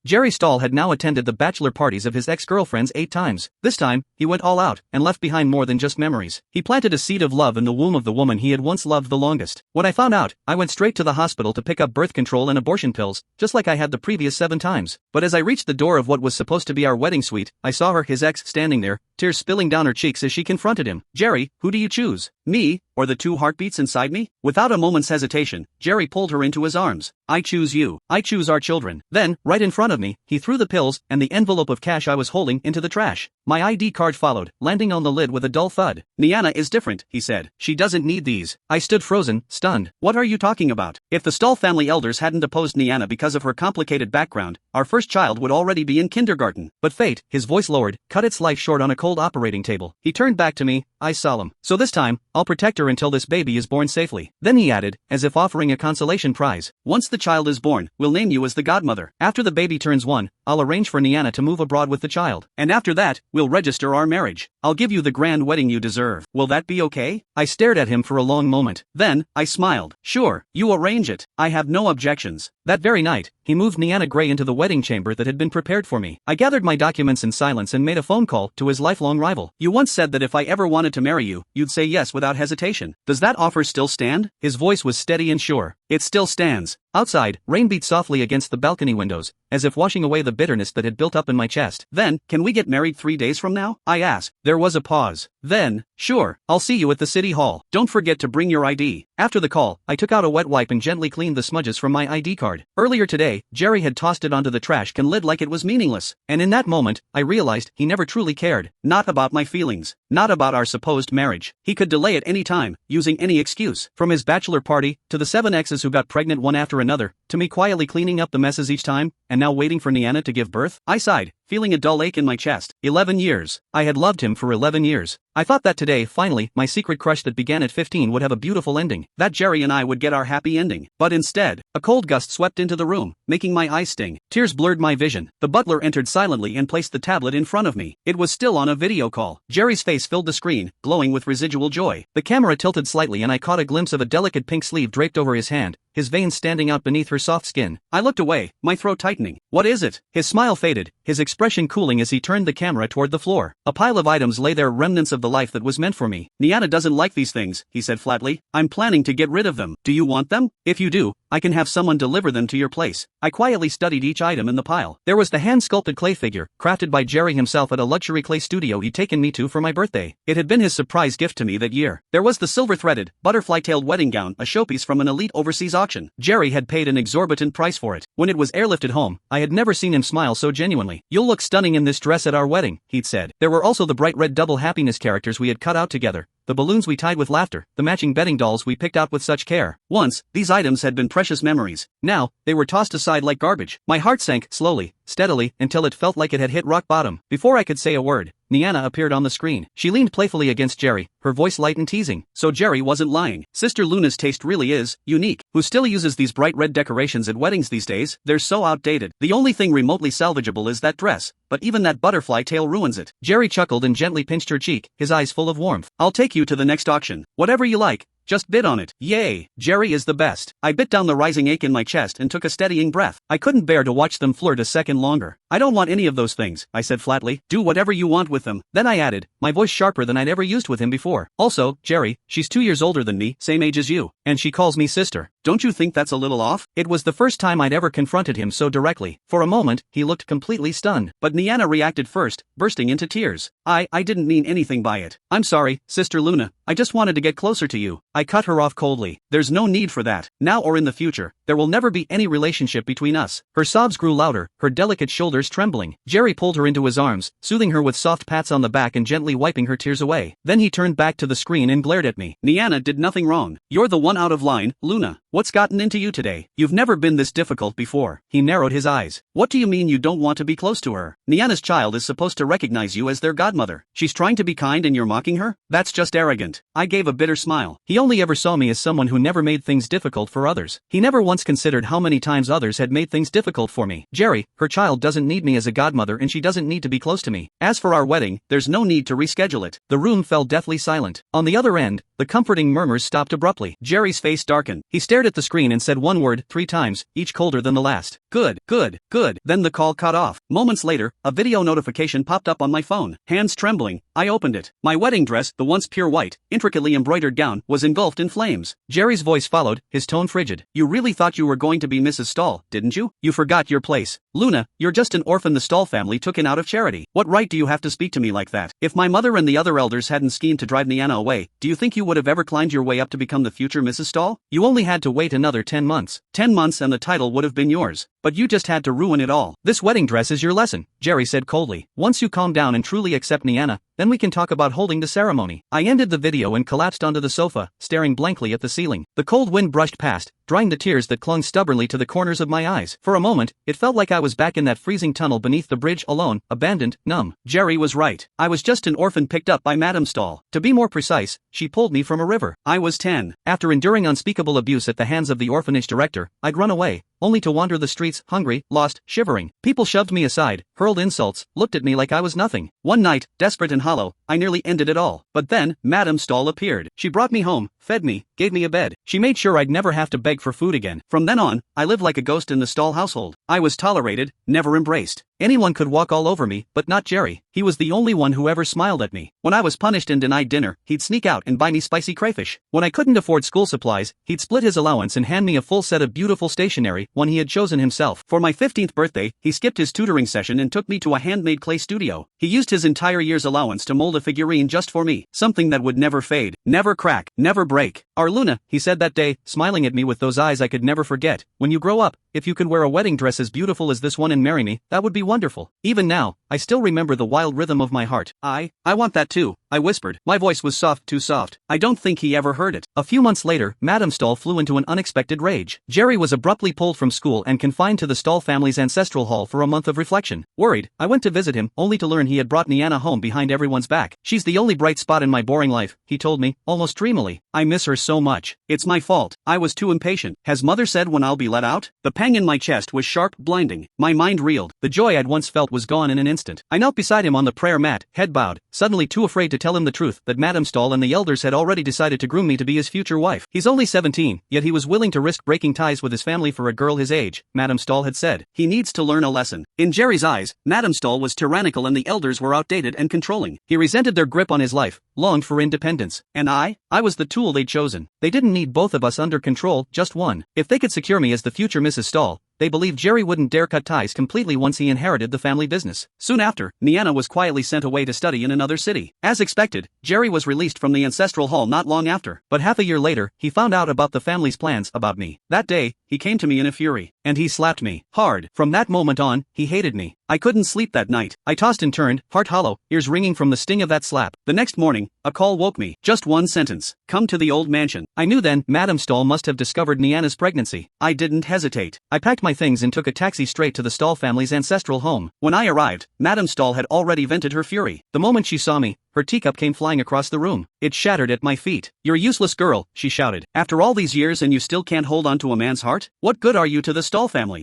Jerry Stahl had now attended the bachelor parties of his ex-girlfriends 8 times. This time, he went all out and left behind more than just memories. He planted a seed of love in the womb of the woman he had once loved the longest. When I found out, I went straight to the hospital to pick up birth control and abortion pills, just like I had the previous 7 times. But as I reached the door of what was supposed to be our wedding suite, I saw her, his ex, standing there, tears spilling down her cheeks as she confronted him. "Jerry, who do you choose? Me, or the 2 heartbeats inside me?" Without a moment's hesitation, Jerry pulled her into his arms. "I choose you. I choose our children." Then, right in front of me, he threw the pills and the envelope of cash I was holding into the trash. My ID card followed, landing on the lid with a dull thud. "Niana is different," he said. "She doesn't need these." I stood frozen, stunned. "What are you talking about?" If the Stahl family elders hadn't opposed Niana because of her complicated background, our first child would already be in kindergarten. But fate, his voice lowered, cut its life short on a cold operating table. He turned back to me, eyes solemn. "So this time, I'll protect her until this baby is born safely." Then he added, as if offering a consolation prize, "Once the child is born, we'll name you as the godmother. After the baby turns 1, I'll arrange for Niana to move abroad with the child. And after that, we'll register our marriage. I'll give you the grand wedding you deserve. Will that be okay?" I stared at him for a long moment. Then, I smiled. "Sure, you arrange it. I have no objections." That very night, he moved Niana Gray into the wedding chamber that had been prepared for me. I gathered my documents in silence and made a phone call to his lifelong rival. "You once said that if I ever wanted to marry you, you'd say yes without hesitation. Does that offer still stand?" His voice was steady and sure. "It still stands." Outside, rain beat softly against the balcony windows, as if washing away the bitterness that had built up in my chest. "Then, can we get married 3 days from now?" I asked. There was a pause. Then, "Sure, I'll see you at the city hall. Don't forget to bring your ID." After the call, I took out a wet wipe and gently cleaned the smudges from my ID card. Earlier today, Jerry had tossed it onto the trash can lid like it was meaningless. And in that moment, I realized he never truly cared. Not about my feelings. Not about our supposed marriage. He could delay at any time, using any excuse. From his bachelor party, to the 7 exes who got pregnant one after another, to me quietly cleaning up the messes each time, and now waiting for Niana to give birth. I sighed, feeling a dull ache in my chest. 11 years. I had loved him for 11 years. I thought that today, finally, my secret crush that began at 15 would have a beautiful ending. That Jerry and I would get our happy ending. But instead, a cold gust swept into the room, making my eyes sting. Tears blurred my vision. The butler entered silently and placed the tablet in front of me. It was still on a video call. Jerry's face filled the screen, glowing with residual joy. The camera tilted slightly and I caught a glimpse of a delicate pink sleeve draped over his hand, his veins standing out beneath her soft skin. I looked away, my throat tightening. "What is it?" His smile faded, his expression cooling as he turned the camera toward the floor. A pile of items lay there, remnants of the life that was meant for me. "Niana doesn't like these things," he said flatly. "I'm planning to get rid of them. Do you want them? If you do, I can have someone deliver them to your place." I quietly studied each item in the pile. There was the hand-sculpted clay figure, crafted by Jerry himself at a luxury clay studio he'd taken me to for my birthday. It had been his surprise gift to me that year. There was the silver-threaded, butterfly-tailed wedding gown, a showpiece from an elite overseas auction. Jerry had paid an exorbitant price for it. When it was airlifted home, I had never seen him smile so genuinely. "You'll look stunning in this dress at our wedding," he'd said. There were also the bright red double happiness characters we had cut out together, the balloons we tied with laughter, the matching bedding dolls we picked out with such care. Once, these items had been precious memories. Now, they were tossed aside like garbage. My heart sank, slowly, steadily, until it felt like it had hit rock bottom. Before I could say a word, Niana appeared on the screen. She leaned playfully against Jerry, her voice light and teasing. So Jerry wasn't lying. Sister Luna's taste really is unique. Who still uses these bright red decorations at weddings these days? They're so outdated. The only thing remotely salvageable is that dress, but even that butterfly tail ruins it. Jerry chuckled and gently pinched her cheek, his eyes full of warmth. "I'll take you to the next auction. Whatever you like. Just bid on it." Yay! Jerry is the best. I bit down the rising ache in my chest and took a steadying breath. I couldn't bear to watch them flirt a second longer. "I don't want any of those things," I said flatly. "Do whatever you want with them." Then I added, my voice sharper than I'd ever used with him before. "Also, Jerry, she's 2 years older than me, same age as you, and she calls me sister. Don't you think that's a little off?" It was the first time I'd ever confronted him so directly. For a moment, he looked completely stunned. But Niana reacted first, bursting into tears. I didn't mean anything by it. "I'm sorry, Sister Luna. I just wanted to get closer to you." I cut her off coldly. "There's no need for that. Now or in the future, there will never be any relationship between us." Her sobs grew louder, her delicate shoulders trembling. Jerry pulled her into his arms, soothing her with soft pats on the back and gently wiping her tears away. Then he turned back to the screen and glared at me. "Niana did nothing wrong. You're the one out of line, Luna. What's gotten into you today? You've never been this difficult before." He narrowed his eyes. "What do you mean you don't want to be close to her? Niana's child is supposed to recognize you as their godmother. She's trying to be kind and you're mocking her? That's just arrogant." I gave a bitter smile. He only ever saw me as someone who never made things difficult for others. He never once considered how many times others had made things difficult for me. "Jerry, her child doesn't need me as a godmother and she doesn't need to be close to me. As for our wedding, there's no need to reschedule it." The room fell deathly silent. On the other end, The comforting murmurs stopped abruptly. Jerry's face darkened. He stared at the screen and said one word 3 times, each colder than the last. Good, good, good. Then the call cut off. Moments later, a video notification popped up on my phone. Hands trembling, I opened it. My wedding dress, the once pure white, intricately embroidered gown, was engulfed in flames. Jerry's voice followed, his tone frigid. You really thought you were going to be Mrs. Stahl, didn't you? You forgot your place. Luna, you're just an orphan the Stahl family took in out of charity. What right do you have to speak to me like that? If my mother and the other elders hadn't schemed to drive Niana away, do you think you would have ever climbed your way up to become the future Mrs. Stahl? You only had to wait another 10 months. 10 months and the title would have been yours. But you just had to ruin it all. This wedding dress is your lesson, Jerry said coldly. Once you calm down and truly accept Niana, then we can talk about holding the ceremony. I ended the video and collapsed onto the sofa, staring blankly at the ceiling. The cold wind brushed past, drying the tears that clung stubbornly to the corners of my eyes. For a moment, it felt like I was back in that freezing tunnel beneath the bridge alone, abandoned, numb. Jerry was right. I was just an orphan picked up by Madame Stahl. To be more precise, she pulled me from a river. I was 10. After enduring unspeakable abuse at the hands of the orphanage director, I'd run away, only to wander the streets, hungry, lost, shivering. People shoved me aside, hurled insults, looked at me like I was nothing. One night, desperate and hollow, I nearly ended it all. But then, Madame Stahl appeared. She brought me home, fed me, gave me a bed. She made sure I'd never have to beg for food again. From then on, I lived like a ghost in the Stahl household. I was tolerated, never embraced. Anyone could walk all over me, but not Jerry. He was the only one who ever smiled at me. When I was punished and denied dinner, he'd sneak out and buy me spicy crayfish. When I couldn't afford school supplies, he'd split his allowance and hand me a full set of beautiful stationery, one he had chosen himself. For my 15th birthday, he skipped his tutoring session and took me to a handmade clay studio. He used his entire year's allowance to mold a figurine just for me, something that would never fade, never crack, never break. Our Luna, he said that day, smiling at me with those eyes I could never forget. When you grow up, if you could wear a wedding dress as beautiful as this one and marry me, that would be wonderful. Even now, I still remember the wild rhythm of my heart. I want that too, I whispered. My voice was soft, too soft. I don't think he ever heard it. A few months later, Madame Stahl flew into an unexpected rage. Jerry was abruptly pulled from school and confined to the Stahl family's ancestral hall for a month of reflection. Worried, I went to visit him, only to learn he had brought Niana home behind everyone's back. She's the only bright spot in my boring life, he told me, almost dreamily. I miss her so much. It's my fault. I was too impatient. Has mother said when I'll be let out? The pang in my chest was sharp, blinding. My mind reeled. The joy I'd once felt was gone in an instant. I knelt beside him on the prayer mat, head bowed, suddenly too afraid to tell him the truth that Madame Stahl and the elders had already decided to groom me to be his future wife. He's only 17, yet he was willing to risk breaking ties with his family for a girl his age, Madame Stahl had said. He needs to learn a lesson. In Jerry's eyes, Madame Stahl was tyrannical and the elders were outdated and controlling. He resented their grip on his life, longed for independence. And I was the tool they'd chosen. They didn't need both of us under control, just one. If they could secure me as the future Mrs. Stahl, they believed Jerry wouldn't dare cut ties completely once he inherited the family business. Soon after, Niana was quietly sent away to study in another city. As expected, Jerry was released from the ancestral hall not long after. But half a year later, he found out about the family's plans about me. That day, he came to me in a fury. And he slapped me. Hard. From that moment on, he hated me. I couldn't sleep that night. I tossed and turned, heart hollow, ears ringing from the sting of that slap. The next morning, a call woke me. Just one sentence. Come to the old mansion. I knew then, Madame Stahl must have discovered Niana's pregnancy. I didn't hesitate. I packed my things and took a taxi straight to the Stahl family's ancestral home. When I arrived, Madame Stahl had already vented her fury. The moment she saw me, her teacup came flying across the room. It shattered at my feet. You're a useless girl, she shouted. After all these years and you still can't hold on to a man's heart? What good are you to the Stahl family?